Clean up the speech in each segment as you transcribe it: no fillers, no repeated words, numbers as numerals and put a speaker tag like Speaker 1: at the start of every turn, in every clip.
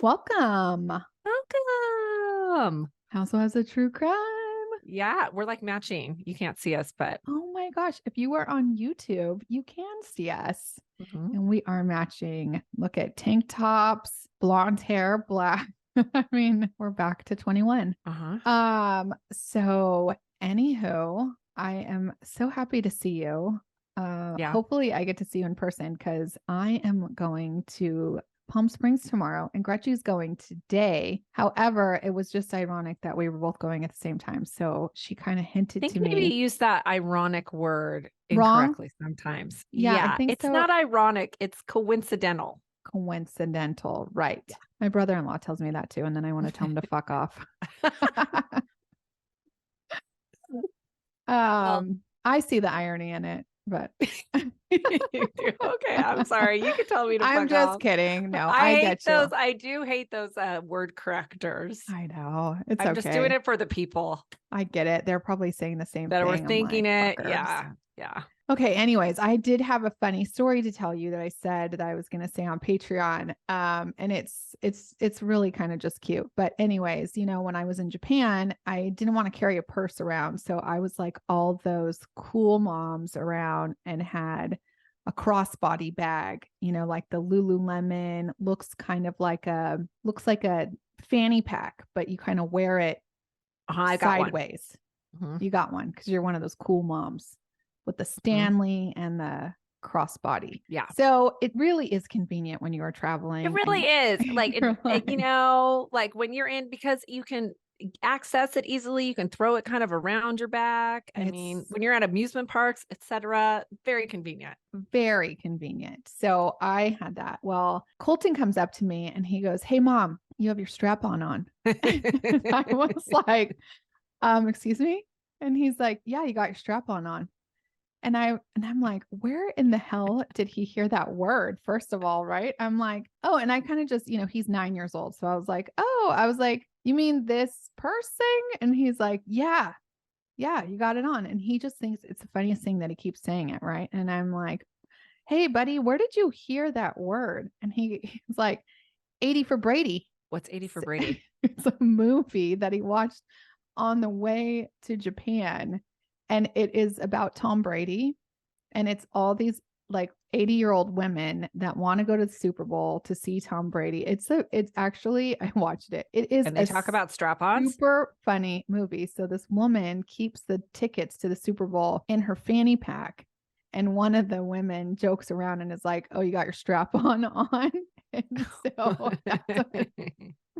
Speaker 1: Welcome.
Speaker 2: Welcome.
Speaker 1: Housewives of True Crime.
Speaker 2: Yeah, we're like matching. You can't see us, but
Speaker 1: Oh my gosh. If you are on YouTube, you can see us. And we are matching. Look at tank tops, blonde hair, black. I mean, we're back to 21. So anywho, I am so happy to see you. Hopefully I get to see you in person because I am going to Palm Springs tomorrow and Gretchen's going today. However, it was just ironic that we were both going at the same time. So she kind of hinted to
Speaker 2: maybe
Speaker 1: me.
Speaker 2: you use that ironic word
Speaker 1: Wrong?
Speaker 2: incorrectly sometimes.
Speaker 1: Yeah, I think
Speaker 2: it's
Speaker 1: so.
Speaker 2: not ironic. It's coincidental.
Speaker 1: Coincidental, right? Yeah. My brother-in-law tells me that too, and then I want to tell him to fuck off. I see the irony in it, but
Speaker 2: okay, I'm sorry. You can tell me to fuck off.
Speaker 1: I'm just kidding. No,
Speaker 2: I
Speaker 1: get
Speaker 2: hate those.
Speaker 1: you.
Speaker 2: I do hate those word correctors.
Speaker 1: I know. It's
Speaker 2: I'm
Speaker 1: okay.
Speaker 2: just doing it for the people.
Speaker 1: I get it. They're probably saying the same
Speaker 2: that
Speaker 1: thing.
Speaker 2: We're thinking
Speaker 1: like,
Speaker 2: it. Yeah.
Speaker 1: Okay. Anyways, I did have a funny story to tell you that I said that I was going to say on Patreon. And it's really kind of just cute. But anyways, when I was in Japan, I didn't want to carry a purse around. So I was like all those cool moms around and had a crossbody bag, like the Lululemon looks like a fanny pack, but you kind of wear it sideways. You got one because you're one of those cool moms with the Stanley and the crossbody.
Speaker 2: Yeah.
Speaker 1: So it really is convenient when you are traveling.
Speaker 2: It really is. Like, like when you're in, because you can access it easily. You can throw it kind of around your back. I mean, when you're at amusement parks, etc., very convenient.
Speaker 1: Very convenient. So I had that. Well, Colton comes up to me and he goes, "Hey mom, you have your strap-on on." I was like, excuse me? And he's like, "Yeah, you got your strap-on on." And I'm like, where in the hell did he hear that word? First of all, right? I'm like, oh, and I kind of just, he's 9 years old. So I was like, you mean this purse thing? And he's like, yeah, you got it on. And he just thinks it's the funniest thing that he keeps saying it, right? And I'm like, hey, buddy, where did you hear that word? And he's like, 80 for Brady.
Speaker 2: What's 80 for Brady?
Speaker 1: It's a movie that he watched on the way to Japan. And it is about Tom Brady. And it's all these like 80-year-old women that want to go to the Super Bowl to see Tom Brady. It's actually, I watched it. It is.
Speaker 2: And they talk about strap-ons.
Speaker 1: Super funny movie. So this woman keeps the tickets to the Super Bowl in her fanny pack. And one of the women jokes around and is like, "Oh, you got your strap-on on." And so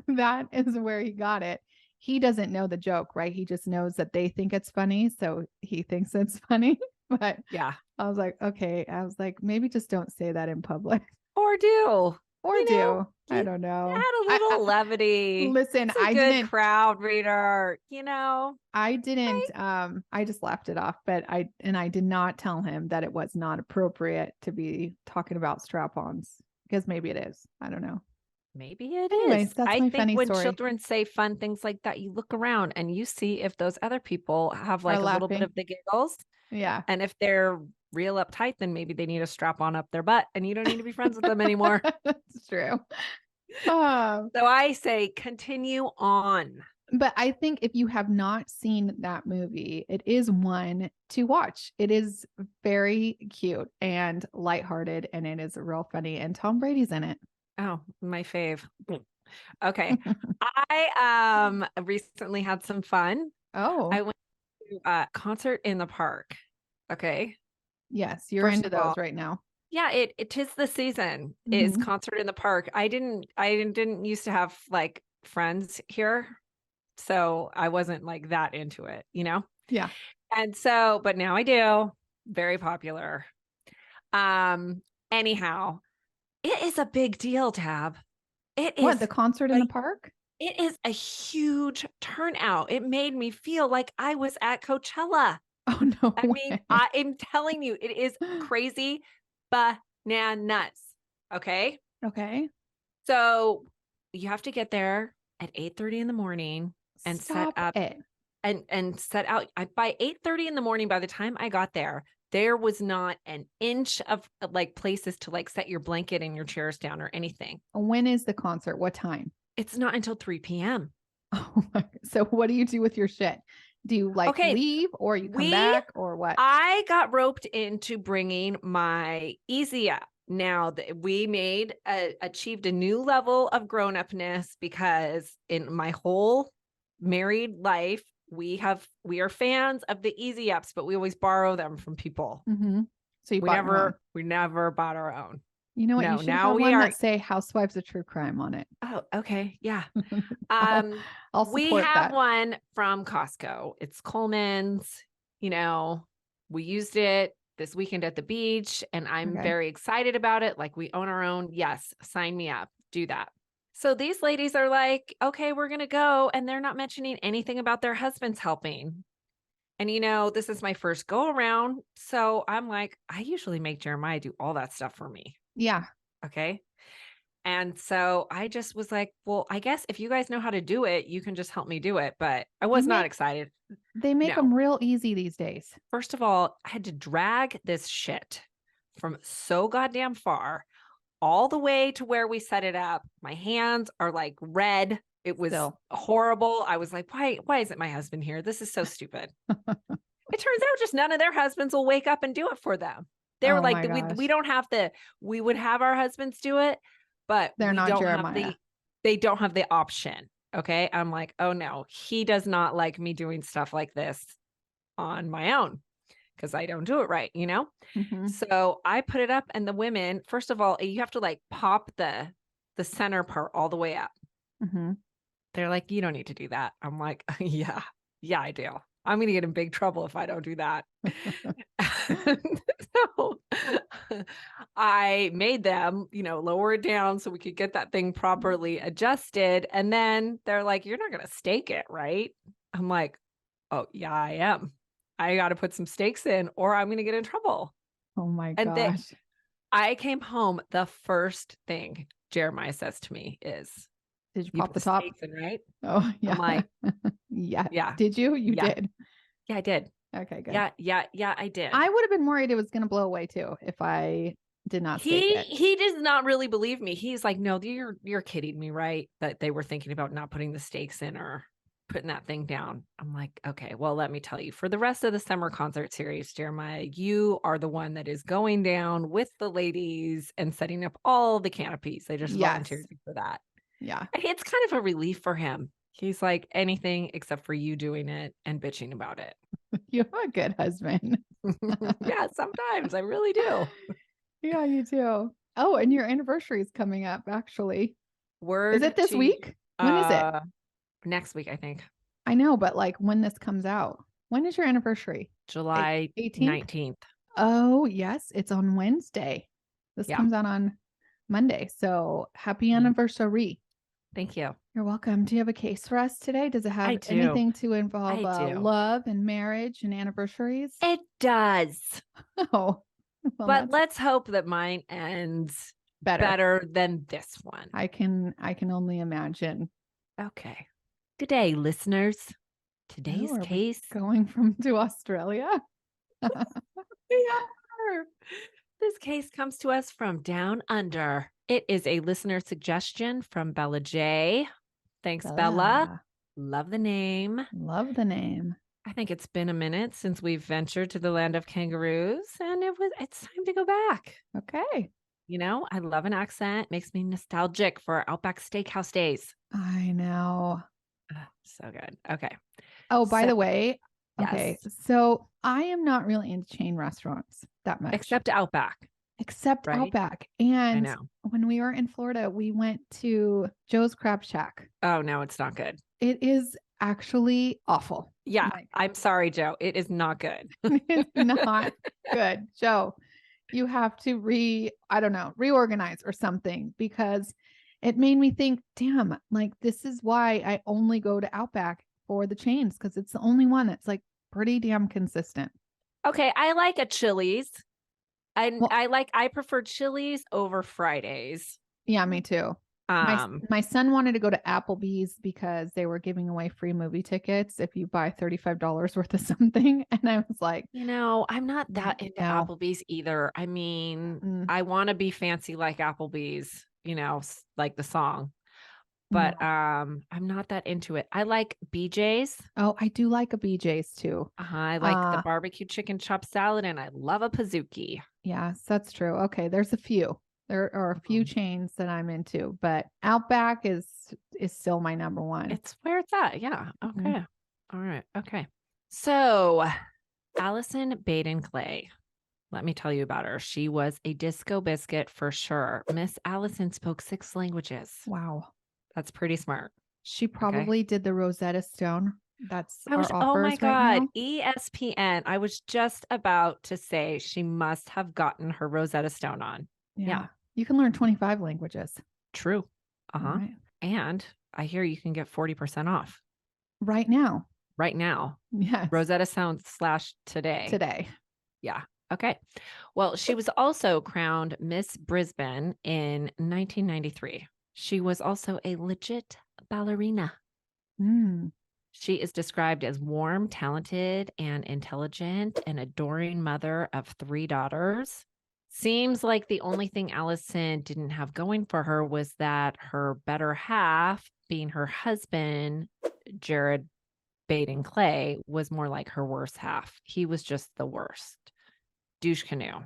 Speaker 1: that is where he got it. He doesn't know the joke, right? He just knows that they think it's funny. So he thinks it's funny. But
Speaker 2: yeah,
Speaker 1: I was like, okay. I was like, maybe just don't say that in public.
Speaker 2: Or do.
Speaker 1: I don't know.
Speaker 2: Add a little levity.
Speaker 1: Listen,
Speaker 2: I didn't crowd reader,
Speaker 1: I didn't, I just laughed it off, but I did not tell him that it was not appropriate to be talking about strap-ons because maybe it is. I don't know.
Speaker 2: Maybe it
Speaker 1: Anyways,
Speaker 2: is.
Speaker 1: That's
Speaker 2: I
Speaker 1: my
Speaker 2: think
Speaker 1: funny
Speaker 2: when
Speaker 1: story.
Speaker 2: children say fun things like that, you look around and you see if those other people have like a little bit of the giggles.
Speaker 1: Yeah.
Speaker 2: And if they're real uptight, then maybe they need a strap on up their butt and you don't need to be friends with them anymore.
Speaker 1: That's true.
Speaker 2: So I say continue on.
Speaker 1: But I think if you have not seen that movie, it is one to watch. It is very cute and lighthearted, and it is real funny. And Tom Brady's in it.
Speaker 2: Oh, my fave. Okay. I recently had some fun.
Speaker 1: Oh.
Speaker 2: I went to a concert in the park. Okay.
Speaker 1: Yes, you're into those right now.
Speaker 2: Yeah, it is the season. Is concert in the park. I didn't used to have like friends here. So I wasn't like that into it,
Speaker 1: Yeah.
Speaker 2: And so, but now I do. Very popular. Anyhow, it is a big deal, Tab. It is.
Speaker 1: What, the concert in the park?
Speaker 2: It is a huge turnout. It made me feel like I was at Coachella.
Speaker 1: Oh, no.
Speaker 2: I mean, I'm telling you, it is crazy bananas. Okay.
Speaker 1: Okay.
Speaker 2: So you have to get there at 8:30 in the morning and set up and set out by 8:30 in the morning. By the time I got there there was not an inch of like places to like set your blanket and your chairs down or anything.
Speaker 1: When is the concert? What time?
Speaker 2: It's not until 3 p.m.
Speaker 1: Oh my, so what do you do with your shit? Do you like leave or you come back or what?
Speaker 2: I got roped into bringing my Easy Up. Now that we achieved a new level of grown-upness, because in my whole married life, we are fans of the Easy Ups, but we always borrow them from people.
Speaker 1: Mm-hmm. So
Speaker 2: we never bought our own.
Speaker 1: You know what? You should have one that say Housewives of True Crime on it.
Speaker 2: Oh, okay. Yeah.
Speaker 1: I'll
Speaker 2: we have one from Costco. It's Coleman's. You know, we used it this weekend at the beach and I'm very excited about it. Like, we own our own. Yes. Sign me up. Do that. So these ladies are like, okay, we're going to go. And they're not mentioning anything about their husbands helping. And, you know, this is my first go around. So I'm like, I usually make Jeremiah do all that stuff for me.
Speaker 1: Yeah.
Speaker 2: Okay. And so I just was like, well, I guess if you guys know how to do it, you can just help me do it. But I was not excited.
Speaker 1: They make them real easy these days.
Speaker 2: First of all, I had to drag this shit from so goddamn far all the way to where we set it up. My hands are like red. It was horrible. I was like, why isn't my husband here? This is so stupid. It turns out just none of their husbands will wake up and do it for them. They were like, we don't have we would have our husbands do it, but
Speaker 1: they're not Jeremiah.
Speaker 2: They don't have the option. Okay. I'm like, oh no, he does not like me doing stuff like this on my own because I don't do it right, you know? Mm-hmm. So I put it up and the women, first of all, you have to like pop the center part all the way up. Mm-hmm. They're like, you don't need to do that. I'm like, yeah, I do. I'm going to get in big trouble if I don't do that. So I made them, you know, lower it down so we could get that thing properly adjusted. And then they're like, you're not going to stake it, right? I'm like, oh, yeah, I am. I got to put some stakes in or I'm going to get in trouble.
Speaker 1: Oh my gosh.
Speaker 2: I came home. The first thing Jeremiah says to me is,
Speaker 1: did you pop the top?
Speaker 2: In, right?
Speaker 1: Oh, yeah.
Speaker 2: I'm like,
Speaker 1: yeah. Did you? You did.
Speaker 2: Yeah, I did.
Speaker 1: Okay, good.
Speaker 2: Yeah, I did.
Speaker 1: I would have been worried it was going to blow away too if I did not stake it.
Speaker 2: He does not really believe me. He's like, no, you're kidding me, right? That they were thinking about not putting the stakes in or putting that thing down. I'm like, okay, well, let me tell you, for the rest of the summer concert series, Jeremiah, you are the one that is going down with the ladies and setting up all the canopies. They just volunteered you for that.
Speaker 1: Yeah.
Speaker 2: It's kind of a relief for him. He's like, anything except for you doing it and bitching about it.
Speaker 1: You're a good husband.
Speaker 2: Yeah, sometimes I really do.
Speaker 1: Yeah, you do. Oh, and your anniversary is coming up, actually. Is it this week? When is it?
Speaker 2: Next week, I think.
Speaker 1: I know, but like when this comes out. When is your anniversary?
Speaker 2: July 18th? 19th.
Speaker 1: Oh, yes. It's on Wednesday. This comes out on Monday. So happy anniversary.
Speaker 2: Thank you.
Speaker 1: You're welcome. Do you have a case for us today? Does it have anything to involve love and marriage and anniversaries?
Speaker 2: It does.
Speaker 1: Oh,
Speaker 2: well, but let's hope that mine ends better than this one.
Speaker 1: I can only imagine.
Speaker 2: Okay. Good day, listeners. Today's case
Speaker 1: going to Australia.
Speaker 2: We are. This case comes to us from down under. It is a listener suggestion from Bella J. Thanks, Bella. Love the name.
Speaker 1: Love the name.
Speaker 2: I think it's been a minute since we've ventured to the land of kangaroos, and it's time to go back.
Speaker 1: Okay.
Speaker 2: You know, I love an accent. Makes me nostalgic for Outback Steakhouse days.
Speaker 1: I know.
Speaker 2: So good. Okay.
Speaker 1: Oh, by the way, okay. So I am not really into chain restaurants that much.
Speaker 2: Except Outback.
Speaker 1: Outback. And when we were in Florida, we went to Joe's Crab Shack.
Speaker 2: Oh, no, it's not good.
Speaker 1: It is actually awful.
Speaker 2: Yeah. I'm sorry, Joe. It is not good.
Speaker 1: It's not good. Joe, you have to reorganize or something, because it made me think, damn, like this is why I only go to Outback for the chains, because it's the only one that's like pretty damn consistent.
Speaker 2: Okay. I like a Chili's. I prefer Chili's over Fridays.
Speaker 1: Yeah, me too. My son wanted to go to Applebee's because they were giving away free movie tickets if you buy $35 worth of something. And I was like,
Speaker 2: I'm not that into Applebee's either. I mean, I want to be fancy like Applebee's, like the song. But I'm not that into it. I like BJ's.
Speaker 1: Oh, I do like a BJ's too.
Speaker 2: I like the barbecue chicken chop salad, and I love a Pizookie.
Speaker 1: Yes, that's true. Okay, there's a few. There are a few chains that I'm into, but Outback is still my number one.
Speaker 2: It's where it's at. Yeah. Okay. All right. Okay. So Allison Baden-Clay. Let me tell you about her. She was a disco biscuit for sure. Miss Allison spoke 6 languages.
Speaker 1: Wow.
Speaker 2: That's pretty smart.
Speaker 1: She probably did the Rosetta Stone. That's
Speaker 2: oh my God. ESPN. I was just about to say she must have gotten her Rosetta Stone on. Yeah.
Speaker 1: You can learn 25 languages.
Speaker 2: True. Right. And I hear you can get 40% off.
Speaker 1: Right now.
Speaker 2: Yes. Rosetta Stone / today. Yeah. Okay. Well, she was also crowned Miss Brisbane in 1993. She was also a legit ballerina. She is described as warm, talented, and intelligent, an adoring mother of 3 daughters. Seems like the only thing Allison didn't have going for her was that her better half, being her husband, Jared Baden-Clay, was more like her worst half. He was just the worst. Douche canoe,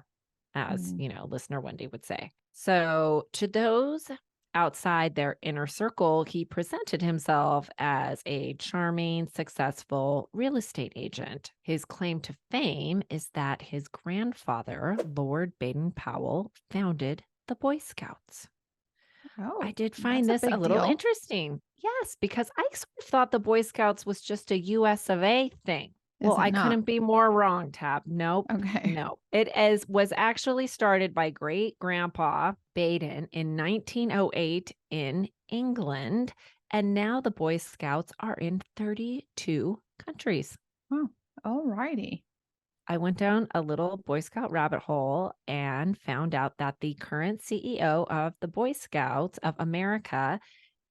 Speaker 2: as listener Wendy would say. So to those outside their inner circle, he presented himself as a charming, successful real estate agent. His claim to fame is that his grandfather, Lord Baden-Powell, founded the Boy Scouts. Oh, I did find this a little interesting. Yes, because I sort of thought the Boy Scouts was just a US of A thing. Well, I couldn't be more wrong, Tab. Nope.
Speaker 1: Okay.
Speaker 2: No. It was actually started by great grandpa Baden in 1908 in England. And now the Boy Scouts are in 32 countries.
Speaker 1: Oh, all righty.
Speaker 2: I went down a little Boy Scout rabbit hole and found out that the current CEO of the Boy Scouts of America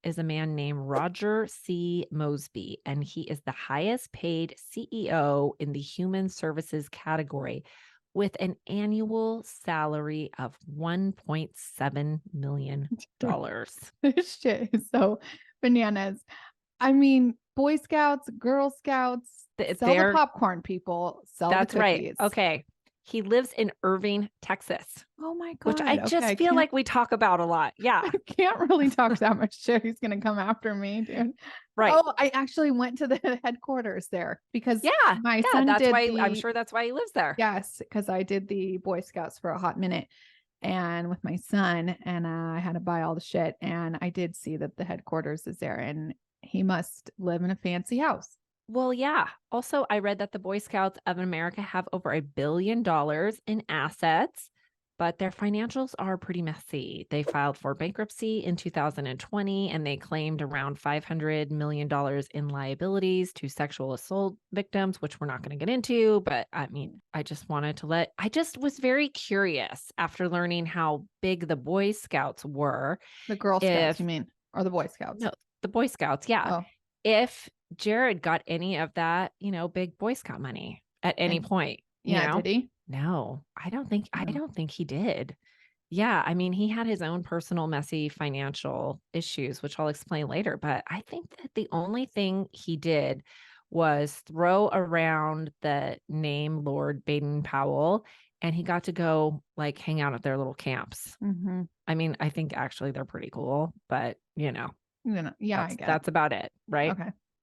Speaker 2: is a man named Roger C. Mosby, and he is the highest paid CEO in the human services category with an annual salary of $1.7 million.
Speaker 1: This shit is so bananas. I mean, Boy Scouts, Girl Scouts, sell the popcorn, people. Sell the cookies. That's right.
Speaker 2: Okay. He lives in Irving, Texas.
Speaker 1: Oh my God.
Speaker 2: Which I just feel like we talk about a lot. Yeah.
Speaker 1: I can't really talk that much shit. He's going to come after me, dude.
Speaker 2: Right.
Speaker 1: Oh, I actually went to the headquarters there because my son
Speaker 2: that's why I'm sure that's why he lives there.
Speaker 1: Yes. Because I did the Boy Scouts for a hot minute and with my son, and I had to buy all the shit. And I did see that the headquarters is there, and he must live in a fancy house.
Speaker 2: Well, yeah. Also, I read that the Boy Scouts of America have over $1 billion in assets, but their financials are pretty messy. They filed for bankruptcy in 2020, and they claimed around $500 million in liabilities to sexual assault victims, which we're not going to get into. But I mean, I just was very curious after learning how big the Boy Scouts were.
Speaker 1: The Girl Scouts, you mean, or the Boy Scouts?
Speaker 2: No, the Boy Scouts. Yeah. Oh. If Jared got any of that, big Boy Scout money at any point.
Speaker 1: Did he?
Speaker 2: No, I don't think he did. Yeah. I mean, he had his own personal messy financial issues, which I'll explain later. But I think that the only thing he did was throw around the name Lord Baden-Powell, and he got to go like hang out at their little camps.
Speaker 1: Mm-hmm.
Speaker 2: I mean, I think actually they're pretty cool, but
Speaker 1: yeah, I guess
Speaker 2: that's about it. Right.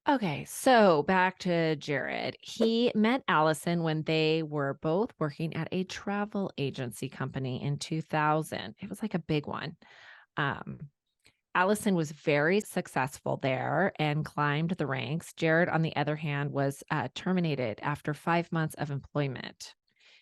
Speaker 2: Okay, so back to Jared. He met Allison when they were both working at a travel agency company in 2000. It was like a big one. Allison was very successful there and climbed the ranks. Jared, on the other hand, was terminated after 5 months of employment.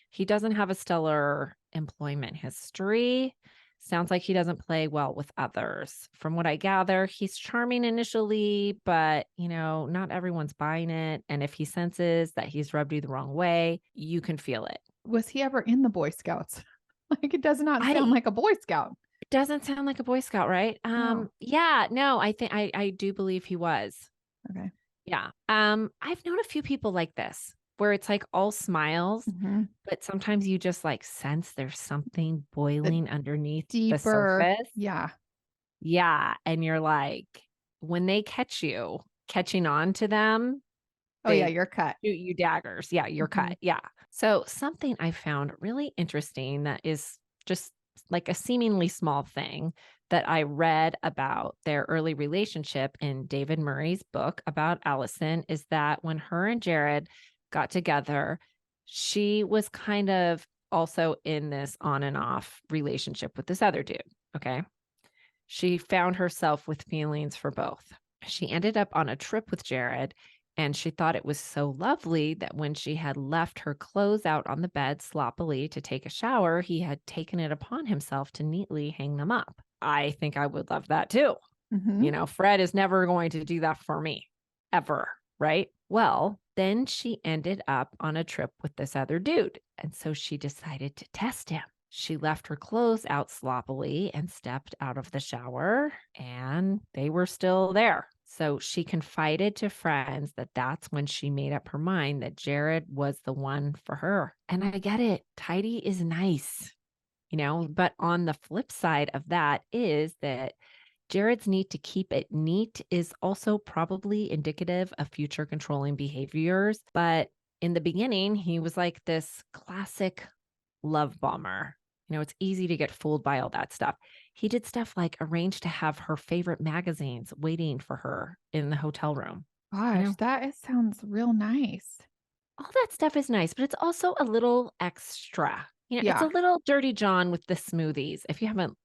Speaker 2: He doesn't have a stellar employment history. Sounds like he doesn't play well with others. From what I gather, he's charming initially, but, not everyone's buying it. And if he senses that he's rubbed you the wrong way, you can feel it.
Speaker 1: Was he ever in the Boy Scouts? Like, it does not sound like a Boy Scout.
Speaker 2: It doesn't sound like a Boy Scout, right?
Speaker 1: No.
Speaker 2: Yeah, no, I think I do believe he was.
Speaker 1: Okay.
Speaker 2: Yeah. I've known a few people like this where it's like all smiles,
Speaker 1: Mhm.
Speaker 2: but sometimes you just like sense there's something
Speaker 1: The
Speaker 2: boiling underneath the
Speaker 1: deeper,
Speaker 2: surface.
Speaker 1: yeah.
Speaker 2: Yeah. And you're like, when they catch you, catching on to them,
Speaker 1: Oh yeah,
Speaker 2: they
Speaker 1: you're cut.
Speaker 2: shoot you daggers. Yeah, you're
Speaker 1: Mhm.
Speaker 2: cut. Yeah. So something I found really interesting that is just like a seemingly small thing that I read about their early relationship in David Murray's book about Allison is that when her and Jared got together, she was kind of also in this on and off relationship with this other dude. Okay. She found herself with feelings for both. She ended up on a trip with Jared, and she thought it was so lovely that when she had left her clothes out on the bed sloppily to take a shower, he had taken it upon himself to neatly hang them up. I think I would love that too.
Speaker 1: Mhm.
Speaker 2: Fred is never going to do that for me, ever. Right. Well, then she ended up on a trip with this other dude. And so she decided to test him. She left her clothes out sloppily and stepped out of the shower, and they were still there. So she confided to friends that that's when she made up her mind that Jared was the one for her. And I get it. Tidy is nice, but on the flip side of that is that Jared's need to keep it neat is also probably indicative of future controlling behaviors. But in the beginning, he was like this classic love bomber. It's easy to get fooled by all that stuff. He did stuff like arrange to have her favorite magazines waiting for her in the hotel room.
Speaker 1: Gosh, sounds real nice.
Speaker 2: All that stuff is nice, but it's also a little extra. It's a
Speaker 1: Yeah.
Speaker 2: little dirty John with the smoothies. If you haven't,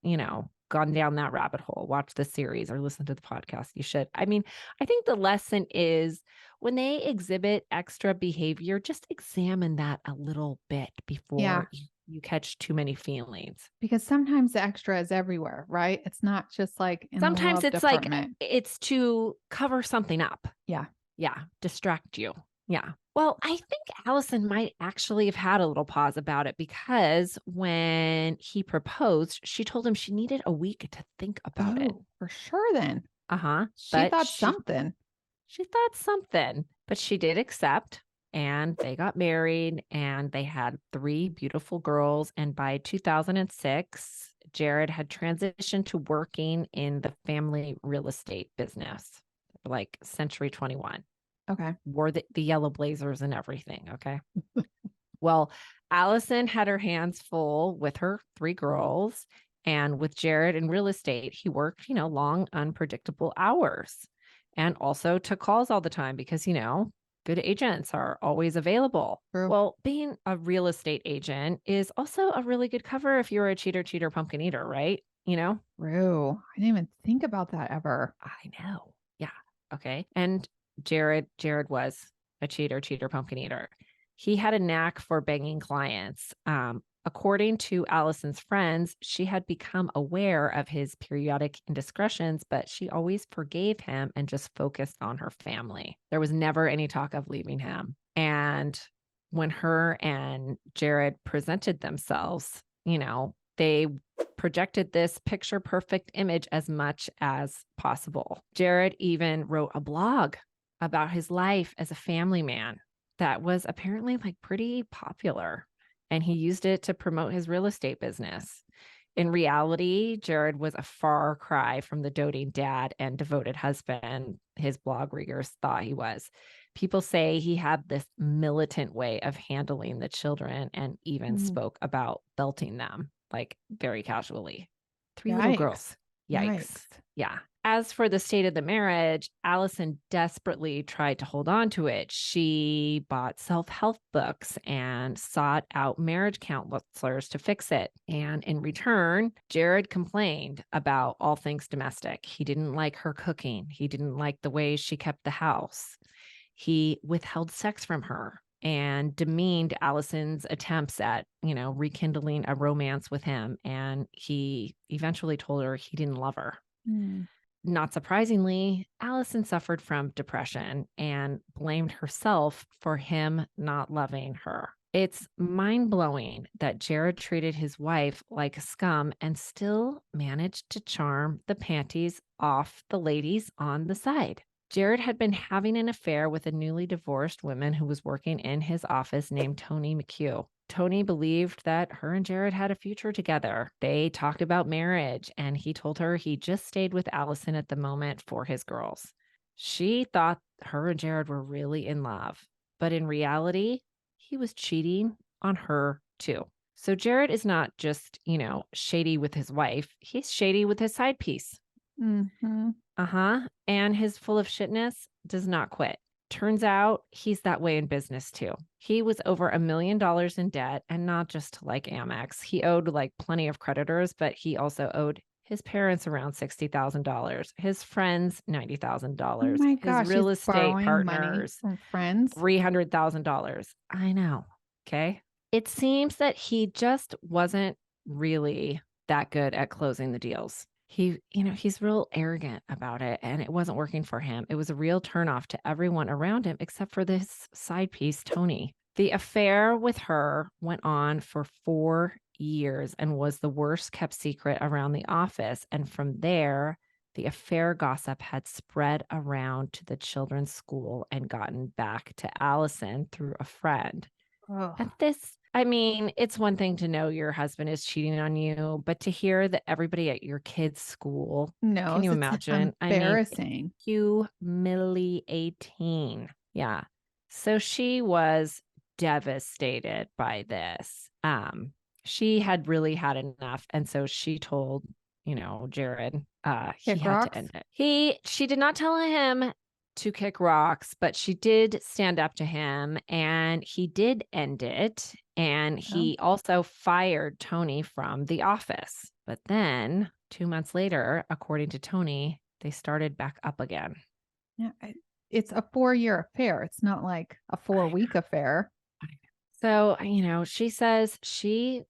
Speaker 2: gone down that rabbit hole, watch the series or listen to the podcast, you should. I mean, I think the lesson is when they exhibit extra behavior, just examine that a little bit
Speaker 1: Yeah.
Speaker 2: before you catch too many feelings.
Speaker 1: Because sometimes the extra is everywhere, right? It's not just like in the
Speaker 2: Sometimes
Speaker 1: love
Speaker 2: it's like
Speaker 1: department.
Speaker 2: it's to cover something up.
Speaker 1: Yeah.
Speaker 2: Yeah, distract you. Yeah. Well, I think Allison might actually have had a little pause about it because when he proposed, she told him she needed a week to think about it.
Speaker 1: Oh, for sure then.
Speaker 2: Uh-huh.
Speaker 1: She
Speaker 2: But
Speaker 1: thought something.
Speaker 2: she thought something, but she did accept and they got married and they had 3 beautiful girls. And by 2006, Jared had transitioned to working in the family real estate business, like Century 21.
Speaker 1: Okay.
Speaker 2: Wore the yellow blazers and everything. Okay. Well, Allison had her hands full with her 3 girls. And with Jared in real estate, he worked, long, unpredictable hours and also took calls all the time because, good agents are always available.
Speaker 1: True.
Speaker 2: Well, being a real estate agent is also a really good cover if you're a cheater, pumpkin eater, right?
Speaker 1: True. I didn't even think about that ever.
Speaker 2: I know. Yeah. Okay. And Jared was a cheater, pumpkin eater. He had a knack for banging clients. According to Allison's friends, she had become aware of his periodic indiscretions, but she always forgave him and just focused on her family. There was never any talk of leaving him. And when her and Jared presented themselves, they projected this picture perfect image as much as possible. Jared even wrote a blog about his life as a family man that was apparently like pretty popular, and he used it to promote his real estate business. In reality, Jared was a far cry from the doting dad and devoted husband his blog readers thought he was. People say he had this militant way of handling the children and even spoke about belting them, like very casually. 3 little girls. Yikes. Yeah. As for the state of the marriage, Allison desperately tried to hold on to it. She bought self-help books and sought out marriage counselors to fix it. And in return, Jared complained about all things domestic. He didn't like her cooking. He didn't like the way she kept the house. He withheld sex from her and demeaned Allison's attempts at, rekindling a romance with him. And he eventually told her he didn't love her. Not surprisingly, Allison suffered from depression and blamed herself for him not loving her. It's mind-blowing that Jared treated his wife like a scum and still managed to charm the panties off the ladies on the side. Jared had been having an affair with a newly divorced woman who was working in his office named Toni McHugh. Toni believed that her and Jared had a future together. They talked about marriage, and he told her he just stayed with Allison at the moment for his girls. She thought her and Jared were really in love, but in reality, he was cheating on her too. So Jared is not just, shady with his wife. He's shady with his side piece.
Speaker 1: Mm-hmm.
Speaker 2: And his full of shitness does not quit. Turns out he's that way in business too. He was over $1 million in debt, and not just to like Amex. He owed like plenty of creditors, but he also owed his parents around $60,000, his friends
Speaker 1: Oh
Speaker 2: $90,000,
Speaker 1: my
Speaker 2: his
Speaker 1: gosh,
Speaker 2: real
Speaker 1: he's
Speaker 2: estate
Speaker 1: borrowing money
Speaker 2: partners
Speaker 1: from friends.
Speaker 2: $300,000. I know. Okay. It seems that he just wasn't really that good at closing the deals. He's real arrogant about it, and it wasn't working for him. It was a real turnoff to everyone around him, except for this side piece, Toni. The affair with her went on for 4 years and was the worst kept secret around the office. And from there, the affair gossip had spread around to the children's school and gotten back to Allison through a friend. And it's one thing to know your husband is cheating on you, but to hear that everybody at your kid's school, can you imagine?
Speaker 1: Embarrassing.
Speaker 2: Humiliating. Yeah. So she was devastated by this. She had really had enough. And so she told, Jared, he had to end it. She did not tell him to kick rocks, but she did stand up to him, and he did end it. And he also fired Toni from the office. But then 2 months later, according to Toni, they started back up again.
Speaker 1: Yeah, it's a 4-year affair. It's not like a 4-week affair.
Speaker 2: So, she says she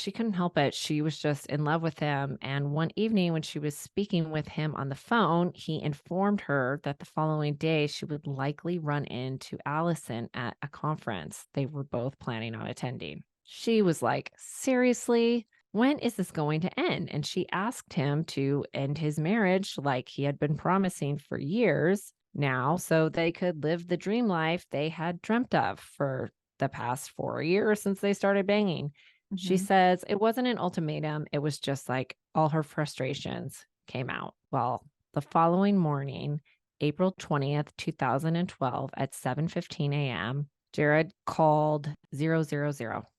Speaker 2: couldn't help it. She was just in love with him. And one evening when she was speaking with him on the phone, he informed her that the following day she would likely run into Allison at a conference they were both planning on attending. She was like, seriously? When is this going to end? And she asked him to end his marriage like he had been promising for years now, so they could live the dream life they had dreamt of for the past 4 years since they started banging. Mm-hmm. She says it wasn't an ultimatum. It was just like all her frustrations came out. Well, the following morning, April 20th, 2012 at 7:15 a.m., Jared called 000.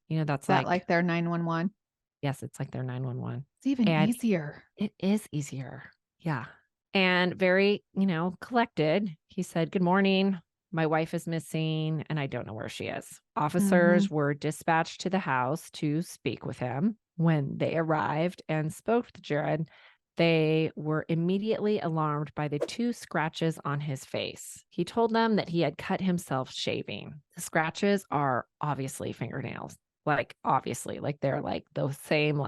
Speaker 2: That's
Speaker 1: like their 911.
Speaker 2: Yes, it's like their 911.
Speaker 1: It's even easier.
Speaker 2: It is easier. Yeah. And very, collected. He said, "Good morning. My wife is missing and I don't know where she is." Officers were dispatched to the house to speak with him. When they arrived and spoke with Jared, they were immediately alarmed by the 2 scratches on his face. He told them that he had cut himself shaving. The scratches are obviously fingernails. Obviously, they're like the same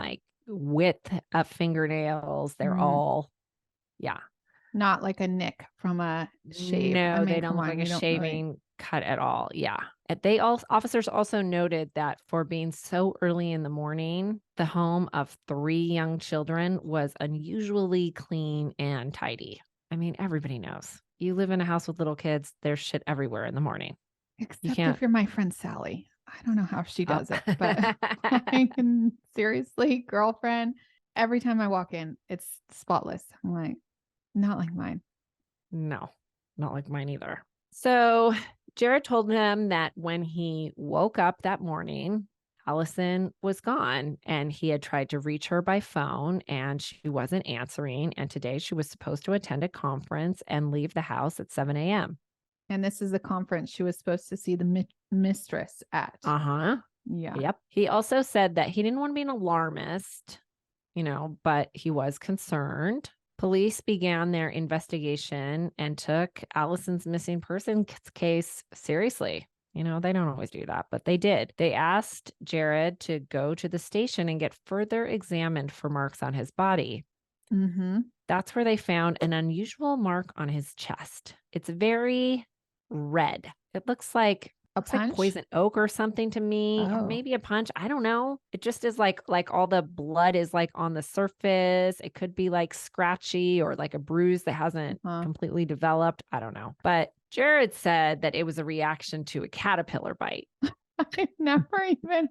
Speaker 2: width of fingernails. They're all, yeah.
Speaker 1: Not like a nick from a shave.
Speaker 2: No, they don't look like a shaving cut at all. Yeah. Officers also noted that for being so early in the morning, the home of 3 young children was unusually clean and tidy. Everybody knows. You live in a house with little kids, there's shit everywhere in the morning.
Speaker 1: Except if you're my friend Sally. I don't know how she does it, but seriously, girlfriend, every time I walk in, it's spotless. I'm like, not like mine.
Speaker 2: No, not like mine either. So Jared told him that when he woke up that morning, Allison was gone, and he had tried to reach her by phone and she wasn't answering. And today she was supposed to attend a conference and leave the house at 7 a.m.
Speaker 1: And this is the conference she was supposed to see the mistress at.
Speaker 2: Yeah. Yep. He also said that he didn't want to be an alarmist, but he was concerned. Police began their investigation and took Allison's missing persons case seriously. They don't always do that, but they did. They asked Jared to go to the station and get further examined for marks on his body. That's where they found an unusual mark on his chest. It's very red. It looks like Looks like poison oak or something to me, or maybe a punch. I don't know. It just is like all the blood is like on the surface. It could be like scratchy or like a bruise that hasn't completely developed. I don't know. But Jared said that it was a reaction to a caterpillar bite.
Speaker 1: I've never even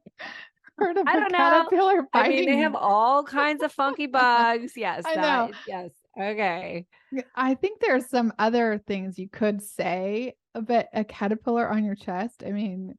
Speaker 1: heard of
Speaker 2: I
Speaker 1: a
Speaker 2: don't
Speaker 1: caterpillar
Speaker 2: know.
Speaker 1: biting.
Speaker 2: I mean, they have all kinds of funky bugs. Yes.
Speaker 1: I know.
Speaker 2: Yes. Okay.
Speaker 1: I think there's some other things you could say, but a caterpillar on your chest. I mean,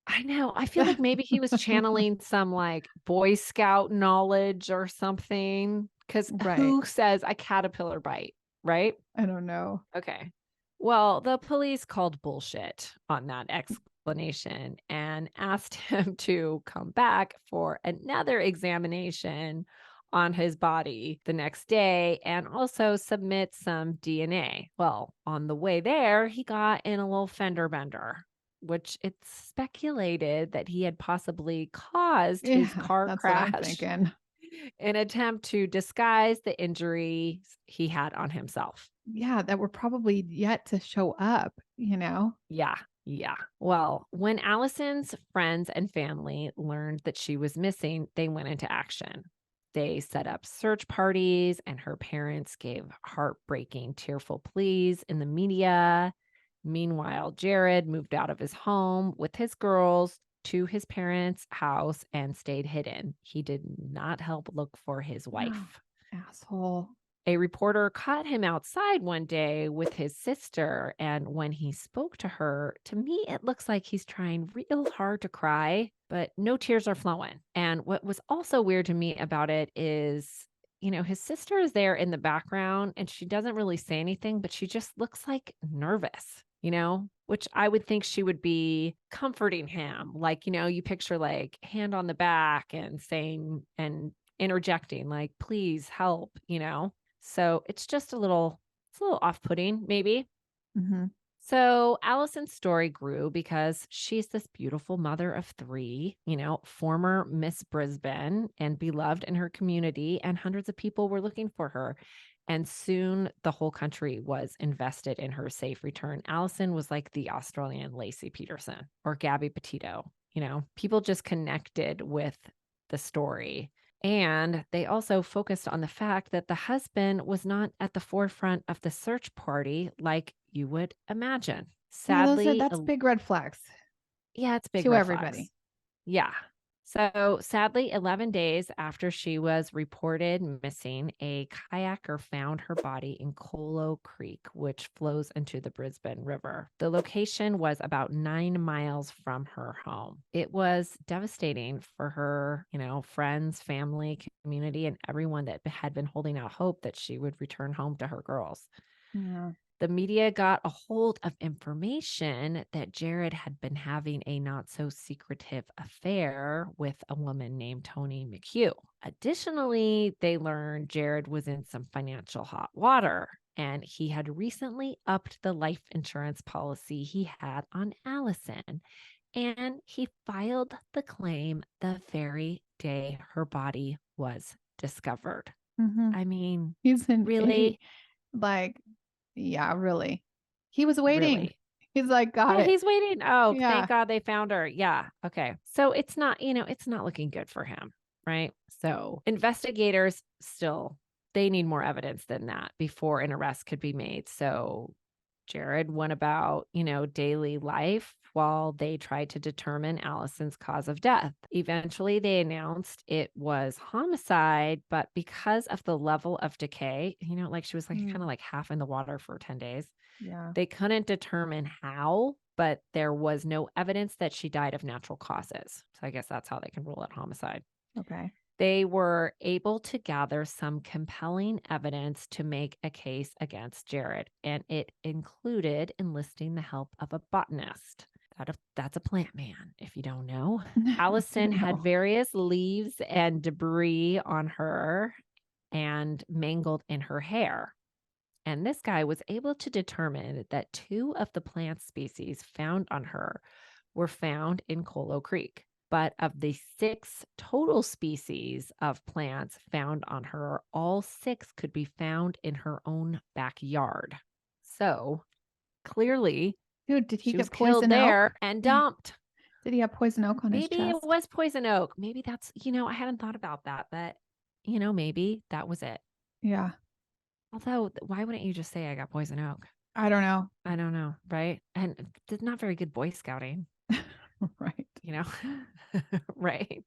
Speaker 2: I know. I feel like maybe he was channeling some like Boy Scout knowledge or something. Because who says a caterpillar bite, right?
Speaker 1: I don't know.
Speaker 2: Okay. Well, the police called bullshit on that explanation and asked him to come back for another examination on his body the next day and also submit some DNA. Well, on the way there, he got in a little fender bender, which it's speculated that he had possibly caused his car crash in an attempt to disguise the injuries he had on himself.
Speaker 1: Yeah, that were probably yet to show up, you know?
Speaker 2: Yeah. Well, when Allison's friends and family learned that she was missing, they went into action. They set up search parties, and her parents gave heartbreaking, tearful pleas in the media. Meanwhile, Jared moved out of his home with his girls to his parents' house and stayed hidden. He did not help look for his wife.
Speaker 1: Asshole.
Speaker 2: A reporter caught him outside one day with his sister, and when he spoke to her, to me, it looks like he's trying real hard to cry, but no tears are flowing. And what was also weird to me about it is, his sister is there in the background and she doesn't really say anything, but she just looks like nervous, which I would think she would be comforting him. Like, you picture like hand on the back and saying and interjecting like, please help, So it's just a little off-putting, maybe. So Allison's story grew because she's this beautiful mother of 3, former Miss Brisbane and beloved in her community, and hundreds of people were looking for her. And soon the whole country was invested in her safe return. Allison was like the Australian Lacey Peterson or Gabby Petito. People just connected with the story. And they also focused on the fact that the husband was not at the forefront of the search party like you would imagine. Sadly,
Speaker 1: that's big red flags.
Speaker 2: Yeah, it's big
Speaker 1: to
Speaker 2: red
Speaker 1: everybody.
Speaker 2: Flags. Yeah. So sadly, 11 days after she was reported missing, a kayaker found her body in Colo Creek, which flows into the Brisbane River. The location was about 9 miles from her home. It was devastating for her, friends, family, community, and everyone that had been holding out hope that she would return home to her girls.
Speaker 1: Yeah.
Speaker 2: The media got a hold of information that Jared had been having a not so secretive affair with a woman named Toni McHugh. Additionally, they learned Jared was in some financial hot water, and he had recently upped the life insurance policy he had on Allison. And he filed the claim the very day her body was discovered. I mean, really?
Speaker 1: Yeah, really. He was waiting. Really? He's like, got it.
Speaker 2: He's waiting. Oh, thank God they found her. Yeah. Okay. So it's not, it's not looking good for him. Right. So investigators they need more evidence than that before an arrest could be made. So Jared went about, daily life while they tried to determine Allison's cause of death. Eventually, they announced it was homicide, but because of the level of decay, like she was like kind of like half in the water for 10 days.
Speaker 1: Yeah.
Speaker 2: They couldn't determine how, but there was no evidence that she died of natural causes. So I guess that's how they can rule it homicide.
Speaker 1: Okay.
Speaker 2: They were able to gather some compelling evidence to make a case against Jared, and it included enlisting the help of a botanist. That's a plant man, if you don't know. Allison had various leaves and debris on her and mangled in her hair. And this guy was able to determine that 2 of the plant species found on her were found in Colo Creek. But of the 6 total species of plants found on her, all 6 could be found in her own backyard. So clearly,
Speaker 1: Dude, did he
Speaker 2: She was
Speaker 1: get
Speaker 2: killed
Speaker 1: poison
Speaker 2: there
Speaker 1: oak?
Speaker 2: and dumped.
Speaker 1: Did he have poison oak on his
Speaker 2: Maybe
Speaker 1: chest?
Speaker 2: it was poison oak. Maybe that's, I hadn't thought about that, but maybe that was it.
Speaker 1: Yeah.
Speaker 2: Although, why wouldn't you just say I got poison oak?
Speaker 1: I don't know.
Speaker 2: I don't know, right? And it's not very good Boy Scouting,
Speaker 1: Right.
Speaker 2: right?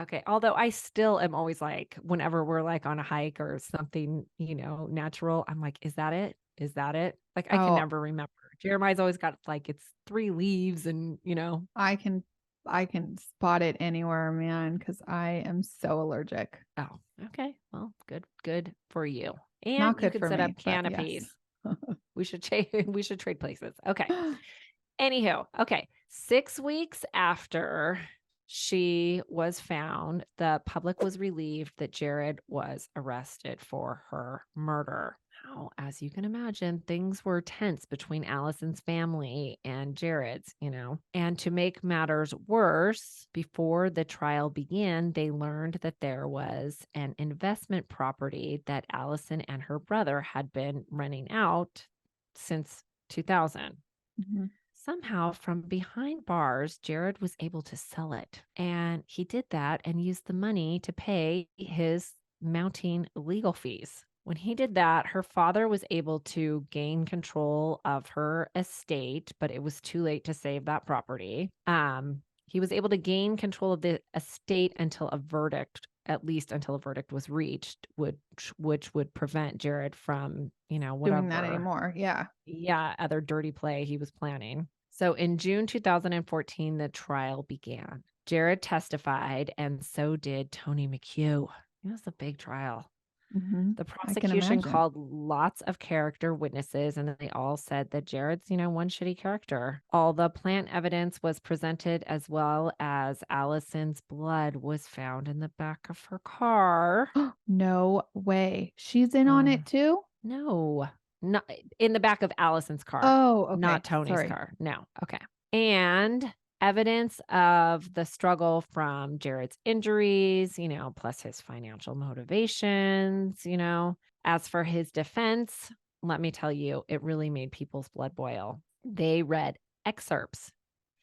Speaker 2: Okay. Although I still am always like, whenever we're like on a hike or something, natural, I'm like, is that it? Is that it? Like, I can
Speaker 1: Oh,
Speaker 2: never remember. Jeremiah's always got like, it's 3 leaves and,
Speaker 1: I can spot it anywhere, man, because I am so allergic.
Speaker 2: Oh, okay. Well, good for you. And
Speaker 1: Not
Speaker 2: you
Speaker 1: good
Speaker 2: can
Speaker 1: for
Speaker 2: set up
Speaker 1: me, but
Speaker 2: canopies.
Speaker 1: yes.
Speaker 2: We should trade places. Okay. Anywho, okay. 6 weeks after she was found, the public was relieved that Jared was arrested for her murder. Now, as you can imagine, things were tense between Allison's family and Jared's, And to make matters worse, before the trial began, they learned that there was an investment property that Allison and her brother had been renting out since 2000.
Speaker 1: Mhm.
Speaker 2: Somehow, from behind bars, Jared was able to sell it. And he did that and used the money to pay his mounting legal fees. When he did that, her father was able to gain control of her estate, but it was too late to save that property. He was able to gain control of the estate until a verdict, at least until a verdict was reached, which would prevent Jared from, whatever.
Speaker 1: Doing that anymore. Yeah.
Speaker 2: Yeah, other dirty play he was planning. So in June 2014, the trial began. Jared testified, and so did Tony McHugh. It was a big trial.
Speaker 1: Mm-hmm.
Speaker 2: The
Speaker 1: I can
Speaker 2: prosecution
Speaker 1: imagine.
Speaker 2: called lots of character witnesses, and they all said that Jared's, one shitty character. All the plant evidence was presented, as well as Allison's blood was found in the back of her car.
Speaker 1: No way. She's in on it too?
Speaker 2: No, not in the back of Allison's car.
Speaker 1: Oh, okay.
Speaker 2: Not Tony's
Speaker 1: Sorry.
Speaker 2: car. No. Okay. And evidence of the struggle from Jared's injuries, plus his financial motivations, As for his defense, let me tell you, it really made people's blood boil. They read excerpts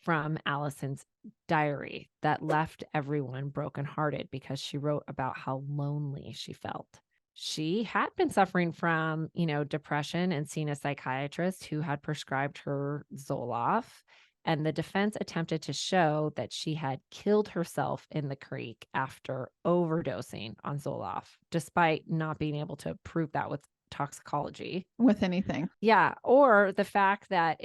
Speaker 2: from Allison's diary that left everyone brokenhearted because she wrote about how lonely she felt. She had been suffering from, depression and seen a psychiatrist who had prescribed her Zoloft. And the defense attempted to show that she had killed herself in the creek after overdosing on Zoloft, despite not being able to prove that with toxicology.
Speaker 1: With anything.
Speaker 2: Yeah. Or the fact that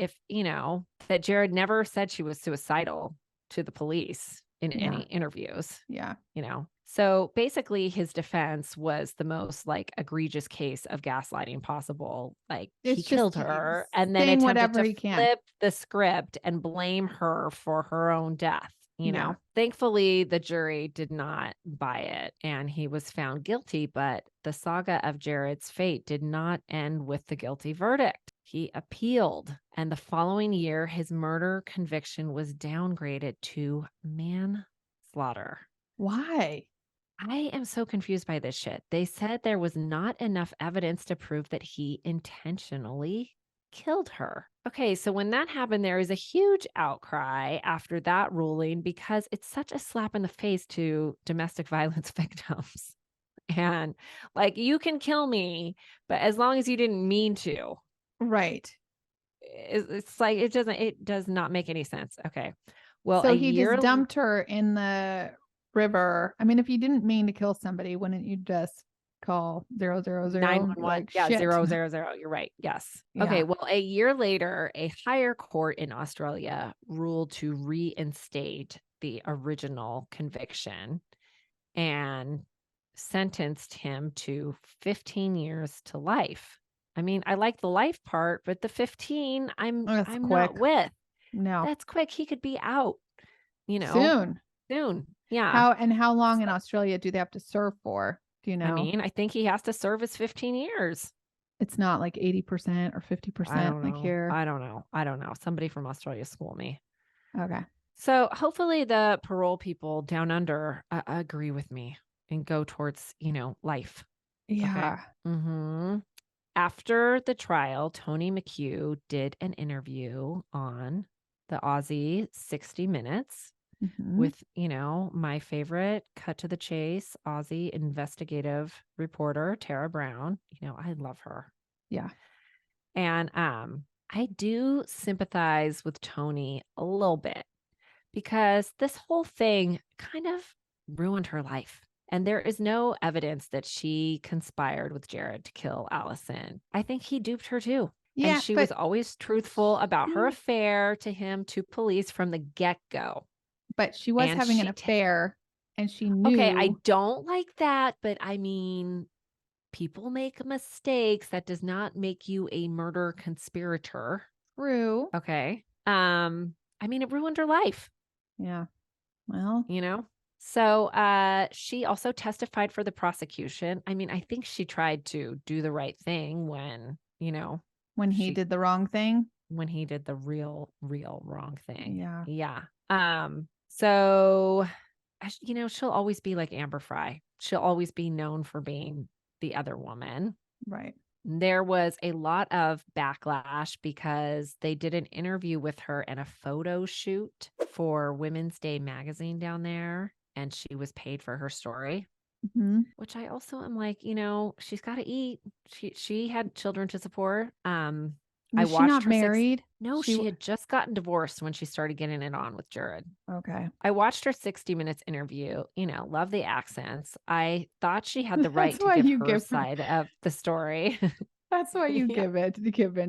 Speaker 2: that Jared never said she was suicidal to the police in any interviews.
Speaker 1: Yeah.
Speaker 2: So basically his defense was the most like egregious case of gaslighting possible. Like he killed her and then attempted to flip the script and blame her for her own death. Thankfully, the jury did not buy it and he was found guilty, but the saga of Jared's fate did not end with the guilty verdict. He appealed, and the following year, his murder conviction was downgraded to manslaughter.
Speaker 1: Why?
Speaker 2: I am so confused by this shit. They said there was not enough evidence to prove that he intentionally killed her. Okay, so when that happened, there was a huge outcry after that ruling because it's such a slap in the face to domestic violence victims. And like, you can kill me, but as long as you didn't mean to.
Speaker 1: Right.
Speaker 2: It's like, it does not make any sense. Okay. Well,
Speaker 1: so he just dumped her in the river. I mean, if you didn't mean to kill somebody, wouldn't you just call 000
Speaker 2: 911?
Speaker 1: Like,
Speaker 2: yeah,
Speaker 1: shit.
Speaker 2: 000. You're right. Yes.
Speaker 1: Yeah.
Speaker 2: Okay. Well, a year later, a higher court in Australia ruled to reinstate the original conviction and sentenced him to 15 years to life. I mean, I like the life part, but the 15, I'm not with.
Speaker 1: No.
Speaker 2: That's quick. He could be out,
Speaker 1: Soon.
Speaker 2: Yeah.
Speaker 1: How long in Australia do they have to serve for? Do you know?
Speaker 2: I mean, I think he has to serve his 15 years.
Speaker 1: It's not like 80% or 50% like here.
Speaker 2: I don't know. Somebody from Australia school me.
Speaker 1: Okay.
Speaker 2: So hopefully the parole people down under agree with me and go towards, life.
Speaker 1: Yeah.
Speaker 2: Okay. After the trial, Tony McHugh did an interview on the Aussie 60 Minutes with, my favorite cut to the chase Aussie investigative reporter, Tara Brown. I love her.
Speaker 1: Yeah.
Speaker 2: And I do sympathize with Tony a little bit because this whole thing kind of ruined her life. And there is no evidence that she conspired with Jared to kill Allison. I think he duped her too.
Speaker 1: Yeah.
Speaker 2: And she was always truthful about her affair to him, to police from the get-go.
Speaker 1: But she was having an affair and she knew.
Speaker 2: Okay, I don't like that, but I mean, people make mistakes. That does not make you a murder conspirator.
Speaker 1: True.
Speaker 2: Okay. I mean, it ruined her life.
Speaker 1: Yeah. Well,
Speaker 2: So she also testified for the prosecution. I mean, I think she tried to do the right thing when
Speaker 1: he did the wrong thing.
Speaker 2: When he did the real wrong thing.
Speaker 1: Yeah.
Speaker 2: Yeah. So, she'll always be like Amber Fry. She'll always be known for being the other woman.
Speaker 1: Right.
Speaker 2: There was a lot of backlash because they did an interview with her and a photo shoot for Women's Day magazine down there, and she was paid for her story. Which I also am like, she's got to eat. She had children to support.
Speaker 1: Was she not married?
Speaker 2: No, she had just gotten divorced when she started getting it on with Jared.
Speaker 1: Okay.
Speaker 2: I watched her 60 Minutes interview, love the accents. I thought she had the right to give her side of the story.
Speaker 1: That's why you give in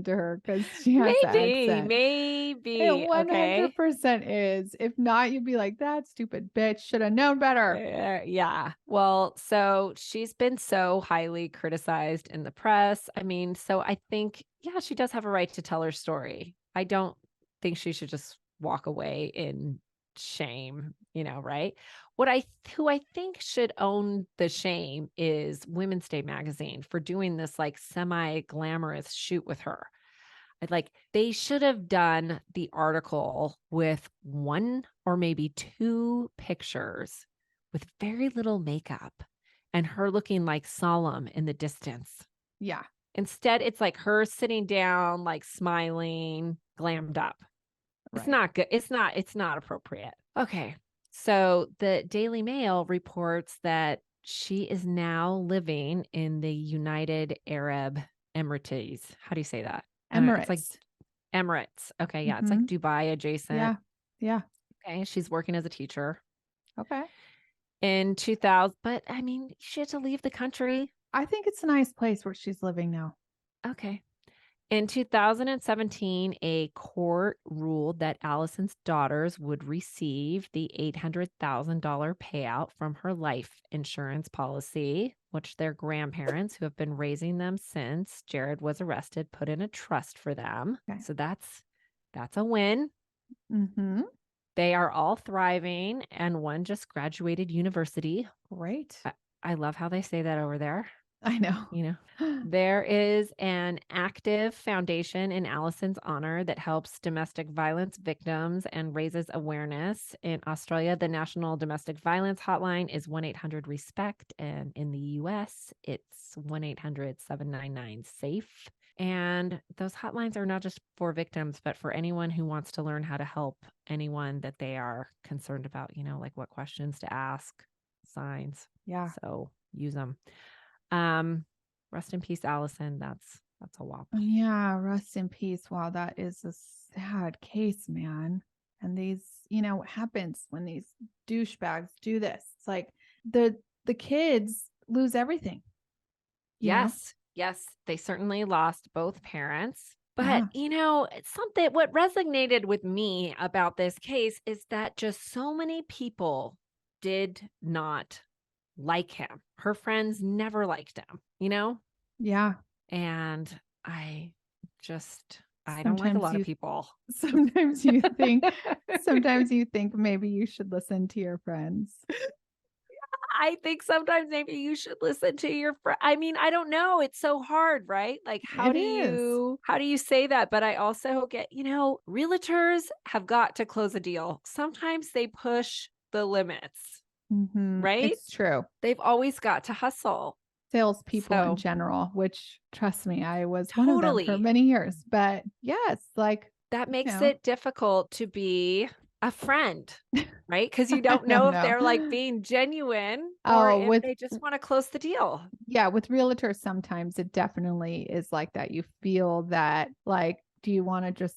Speaker 1: to her, because she has the accent.
Speaker 2: Maybe.
Speaker 1: It 100% is. If not, you'd be like, that stupid bitch should have known better.
Speaker 2: Yeah. Well, so she's been so highly criticized in the press. I mean, so I think, she does have a right to tell her story. I don't think she should just walk away in shame, right? Who I think should own the shame is Women's Day magazine for doing this like semi-glamorous shoot with her. They should have done the article with one or maybe two pictures with very little makeup and her looking like solemn in the distance.
Speaker 1: Yeah.
Speaker 2: Instead, it's like her sitting down, like smiling, glammed up. Right. It's not good. It's not appropriate. Okay. So the Daily Mail reports that she is now living in the United Arab Emirates. How do you say that?
Speaker 1: Emirates.
Speaker 2: It's like Emirates. Okay. Yeah. It's like Dubai adjacent.
Speaker 1: Yeah.
Speaker 2: Okay. She's working as a teacher.
Speaker 1: Okay.
Speaker 2: In 2000, but I mean, she had to leave the country.
Speaker 1: I think it's a nice place where she's living now.
Speaker 2: Okay. In 2017, a court ruled that Allison's daughters would receive the $800,000 payout from her life insurance policy, which their grandparents, who have been raising them since Jared was arrested, put in a trust for them. Okay. So that's a win. They are all thriving, and one just graduated university.
Speaker 1: Great.
Speaker 2: I love how they say that over there.
Speaker 1: I know.
Speaker 2: There is an active foundation in Allison's honor that helps domestic violence victims and raises awareness. In Australia, the National Domestic Violence Hotline is 1-800-RESPECT. And in the US, it's 1-800-799-SAFE. And those hotlines are not just for victims, but for anyone who wants to learn how to help anyone that they are concerned about, like what questions to ask, signs.
Speaker 1: Yeah.
Speaker 2: So use them. Rest in peace, Allison. That's a whop.
Speaker 1: Yeah, rest in peace. Wow, that is a sad case, man. And these, what happens when these douchebags do this? It's like the kids lose everything.
Speaker 2: Yes, they certainly lost both parents. But, it's something, what resonated with me about this case is that just so many people did not like him. Her friends never liked him,
Speaker 1: Yeah.
Speaker 2: And I don't like a lot of people.
Speaker 1: Sometimes you think maybe you should listen to your friends.
Speaker 2: I think sometimes maybe you should listen to your friend. I mean, I don't know. It's so hard, right? Like, how do you say that? But I also get, realtors have got to close a deal. Sometimes they push the limits. Right?
Speaker 1: It's true.
Speaker 2: They've always got to hustle.
Speaker 1: salespeople in
Speaker 2: So
Speaker 1: general, which trust me, I was one of them for
Speaker 2: totally.
Speaker 1: many years. But yes, like,
Speaker 2: That
Speaker 1: you
Speaker 2: makes
Speaker 1: know,
Speaker 2: it difficult to be a friend, right? Because you don't
Speaker 1: I don't
Speaker 2: know if
Speaker 1: know.
Speaker 2: they're like being genuine or
Speaker 1: Oh,
Speaker 2: if they just want to close the deal.
Speaker 1: yeah, with realtors, sometimes it definitely is like that. You feel that, like, do you want to just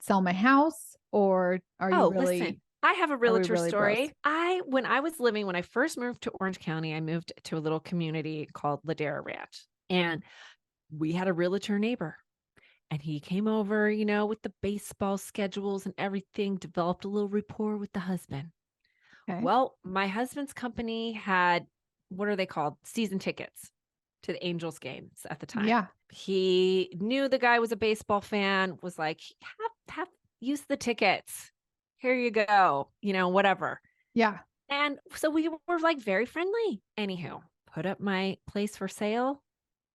Speaker 1: sell my house, or are you
Speaker 2: Oh,
Speaker 1: really,
Speaker 2: listen, I have a
Speaker 1: are we
Speaker 2: realtor
Speaker 1: really bros?
Speaker 2: story. When I first moved to Orange County, I moved to a little community called Ladera Ranch, and we had a realtor neighbor. And he came over, with the baseball schedules and everything, developed a little rapport with the husband.
Speaker 1: Okay.
Speaker 2: Well, my husband's company had, what are they called? Season tickets to the Angels games at the time.
Speaker 1: Yeah.
Speaker 2: He knew the guy was a baseball fan, was like, have use the tickets. Here you go, whatever.
Speaker 1: Yeah.
Speaker 2: And so we were like very friendly. Anywho, put up my place for sale.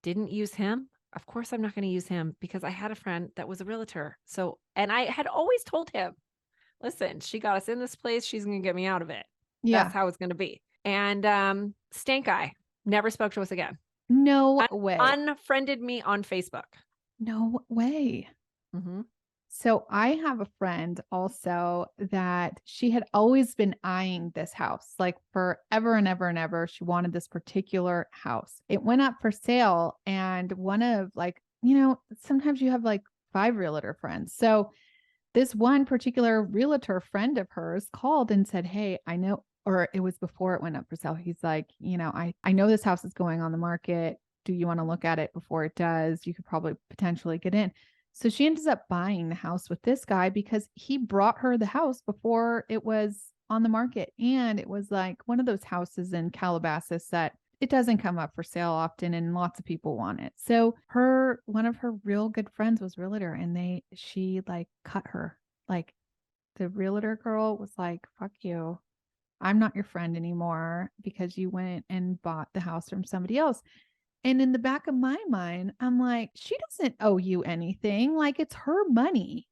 Speaker 2: Didn't use him. Of course, I'm not going to use him because I had a friend that was a realtor. So, and I had always told him, listen, she got us in this place. She's going to get me out of it.
Speaker 1: Yeah.
Speaker 2: That's how it's going to be. And stank eye, never spoke to us again.
Speaker 1: No way.
Speaker 2: Unfriended me on Facebook.
Speaker 1: No way.
Speaker 2: Mm-hmm.
Speaker 1: So I have a friend also that she had always been eyeing this house, like forever and ever and ever. She wanted this particular house. It went up for sale, and one of, like, sometimes you have like 5 realtor friends. So this one particular realtor friend of hers called and said, "Hey, I know," or it was before it went up for sale. He's like, I know this house is going on the market. Do you want to look at it before it does? You could probably potentially get in. So she ends up buying the house with this guy because he brought her the house before it was on the market. And it was like one of those houses in Calabasas that it doesn't come up for sale often, and lots of people want it. So one of her real good friends was realtor, and she like cut her. Like, the realtor girl was like, "Fuck you. I'm not your friend anymore because you went and bought the house from somebody else." And in the back of my mind, I'm like, she doesn't owe you anything. Like, it's her money.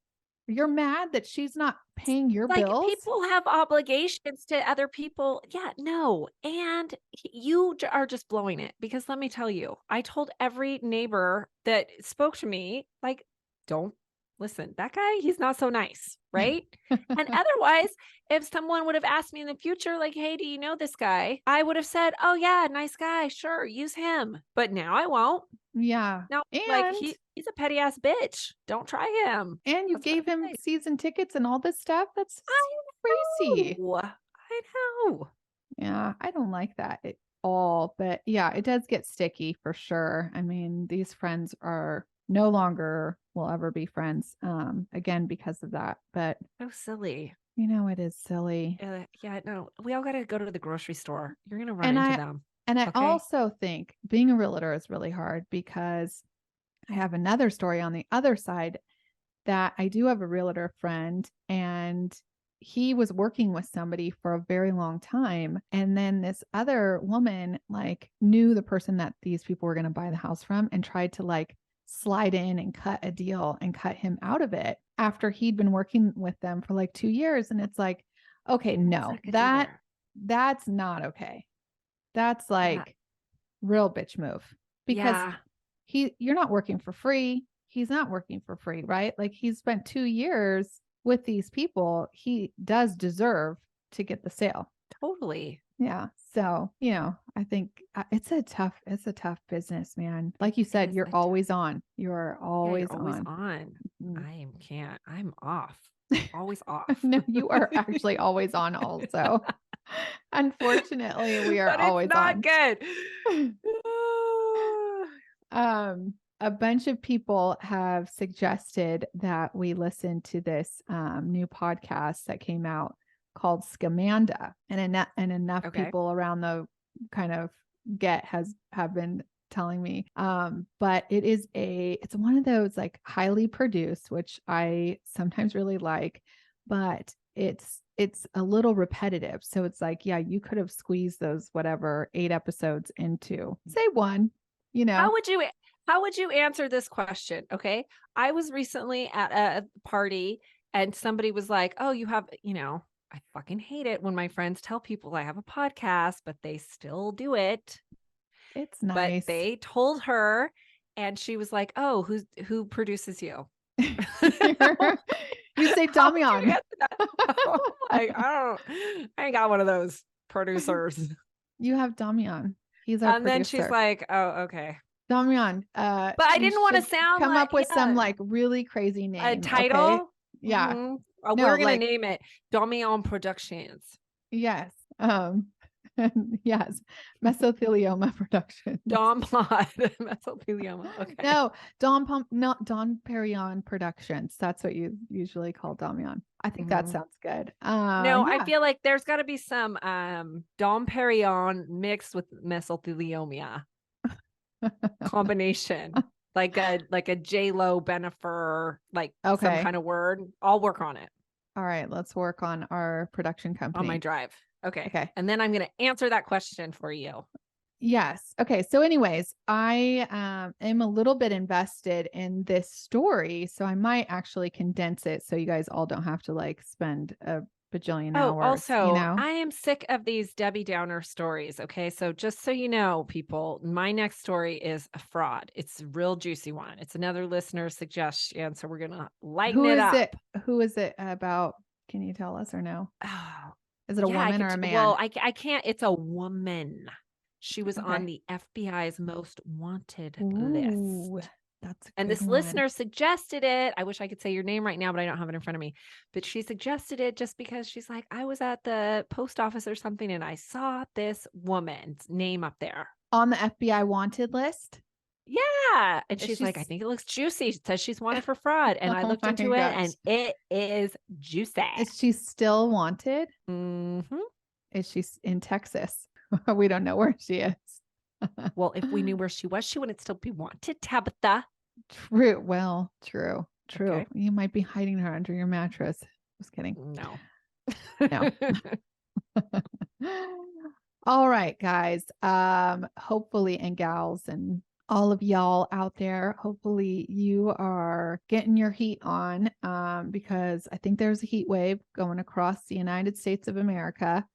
Speaker 1: You're mad that she's not paying your
Speaker 2: Like,
Speaker 1: bills?
Speaker 2: people have obligations to other people. Yeah, no. And you are just blowing it, because let me tell you, I told every neighbor that spoke to me, like, don't listen, that guy, he's not so nice, right? And otherwise, if someone would have asked me in the future, like, hey, do you know this guy? I would have said, oh yeah, nice guy. Sure, use him. But now I won't.
Speaker 1: Yeah.
Speaker 2: No, like,
Speaker 1: And
Speaker 2: he's a petty ass bitch. Don't try him.
Speaker 1: you
Speaker 2: That's what
Speaker 1: gave him
Speaker 2: I say.
Speaker 1: season tickets and all this stuff. That's
Speaker 2: I
Speaker 1: crazy.
Speaker 2: know. I know.
Speaker 1: Yeah, I don't like that at all. But yeah, it does get sticky for sure. I mean, these friends are no longer will ever be friends again because of that. But
Speaker 2: So silly.
Speaker 1: it is silly.
Speaker 2: Yeah, no, we all got to go to the grocery store. You're going to run
Speaker 1: And
Speaker 2: into
Speaker 1: I
Speaker 2: them.
Speaker 1: and I
Speaker 2: Okay.
Speaker 1: also think being a realtor is really hard because I have another story on the other side that I do have a realtor friend, and he was working with somebody for a very long time. And then this other woman like knew the person that these people were going to buy the house from and tried to like slide in and cut a deal and cut him out of it after he'd been working with them for like 2 years. And it's like, okay, no, that's not okay. That's
Speaker 2: Yeah.
Speaker 1: like real bitch move, because
Speaker 2: Yeah.
Speaker 1: you're not working for free. He's not working for free, right? Like, he's spent 2 years with these people. He does deserve to get the sale.
Speaker 2: Totally.
Speaker 1: Yeah. So, I think it's a tough business, man. Like you
Speaker 2: It
Speaker 1: said,
Speaker 2: is
Speaker 1: you're always on. You're
Speaker 2: yeah,
Speaker 1: always
Speaker 2: you're always
Speaker 1: on.
Speaker 2: on.
Speaker 1: Mhm.
Speaker 2: I'm off. Always off.
Speaker 1: No, you are actually always on also. Unfortunately, we are
Speaker 2: But it's
Speaker 1: always
Speaker 2: not
Speaker 1: on.
Speaker 2: good.
Speaker 1: A bunch of people have suggested that we listen to this new podcast that came out called Scamanda, and enough
Speaker 2: Okay.
Speaker 1: people around the kind of have been telling me. But it's one of those like highly produced, which I sometimes really like, but it's a little repetitive. So it's like, yeah, you could have squeezed those whatever 8 episodes into say one.
Speaker 2: How would you answer this question? Okay. I was recently at a party and somebody was like, oh, you have, I fucking hate it when my friends tell people I have a podcast, but they still do it.
Speaker 1: It's nice.
Speaker 2: But they told her, and she was like, "Oh, who produces you?"
Speaker 1: You say Damian.
Speaker 2: Like, I ain't got one of those producers.
Speaker 1: You have Damian. He's our
Speaker 2: and
Speaker 1: producer.
Speaker 2: Then she's like, "Oh, okay."
Speaker 1: Damian.
Speaker 2: But I didn't want to sound
Speaker 1: come
Speaker 2: like,
Speaker 1: up with some like really crazy name.
Speaker 2: a title.
Speaker 1: Okay? Yeah.
Speaker 2: No, we're gonna name it Damian Productions.
Speaker 1: Yes. Yes. Mesothelioma Productions.
Speaker 2: Dom Plot. Mesothelioma. Okay.
Speaker 1: No, not Don Perignon Productions. That's what you usually call Damian. I think that sounds good.
Speaker 2: No, I feel like there's got to be some Dom Perignon mixed with mesothelioma combination. Like a J-Lo Benifer, like some kind of word. I'll work on it.
Speaker 1: All right, let's work on our production company.
Speaker 2: On my drive.
Speaker 1: Okay.
Speaker 2: And then I'm going to answer that question for you.
Speaker 1: Yes. Okay. So anyways, I am a little bit invested in this story, so I might actually condense it so you guys all don't have to like spend a bajillion hours.
Speaker 2: Also, I am sick of these Debbie Downer stories. Okay. So just so you know, people, my next story is a fraud. It's a real juicy one. It's another listener suggestion. So we're going to lighten it up.
Speaker 1: Who is it about? Can you tell us or no?
Speaker 2: Oh,
Speaker 1: is it a woman or a man?
Speaker 2: Well, I can't. It's a woman. She was on the FBI's most wanted list. And this listener suggested it. I wish I could say your name right now, but I don't have it in front of me. But she suggested it just because she's like, I was at the post office or something and I saw this woman's name up there.
Speaker 1: On the FBI wanted list?
Speaker 2: Yeah. And she's like, I think it looks juicy. She says she's wanted for fraud. And I looked into it and it is juicy.
Speaker 1: Is she still wanted?
Speaker 2: Mm-hmm.
Speaker 1: Is she in Texas? We don't know where she is.
Speaker 2: Well, if we knew where she was, she wouldn't still be wanted, Tabitha.
Speaker 1: True. Well, true.
Speaker 2: Okay.
Speaker 1: You might be hiding her under your mattress. Just kidding.
Speaker 2: No.
Speaker 1: All right, guys. Hopefully, and gals and all of y'all out there, hopefully you are getting your heat on because I think there's a heat wave going across the United States of America.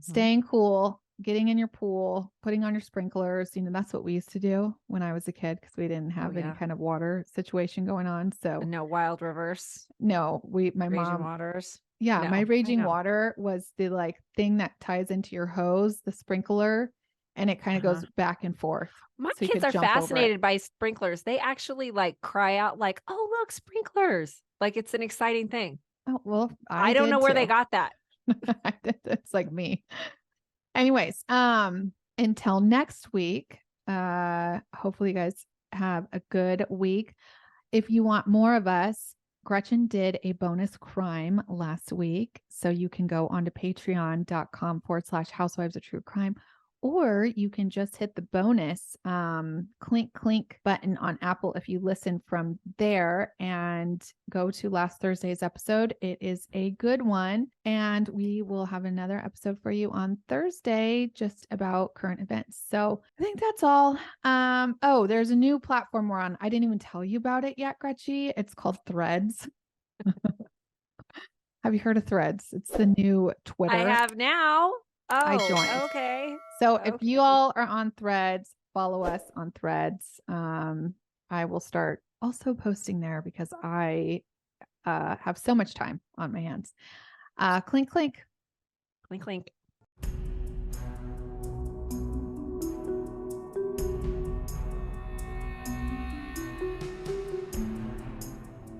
Speaker 1: Staying cool, getting in your pool, putting on your sprinklers. That's what we used to do when I was a kid because we didn't have any kind of water situation going on. So
Speaker 2: no wild rivers.
Speaker 1: No, my
Speaker 2: raging
Speaker 1: mom
Speaker 2: waters.
Speaker 1: Yeah, no, my raging water was the like thing that ties into your hose, the sprinkler, and it kind of goes back and forth.
Speaker 2: My kids are fascinated by sprinklers. They actually like cry out like, "Oh, look, sprinklers." Like it's an exciting thing.
Speaker 1: Oh, well,
Speaker 2: I don't know where they got that.
Speaker 1: It's like me. Anyways, until next week, hopefully you guys have a good week. If you want more of us, Gretchen did a bonus crime last week. So you can go onto patreon.com/Housewives of True Crime, or you can just hit the bonus Clink Clink button on Apple if you listen from there and go to last Thursday's episode. It is a good one. And we will have another episode for you on Thursday just about current events. So I think that's all. Oh, there's a new platform we're on. I didn't even tell you about it yet, Gretchen. It's called Threads. Have you heard of Threads? It's the new Twitter.
Speaker 2: I have now. Oh,
Speaker 1: I joined.
Speaker 2: Okay.
Speaker 1: So if you all are on Threads, follow us on Threads. I will start also posting there because I have so much time on my hands. Clink, clink.
Speaker 2: Clink, clink.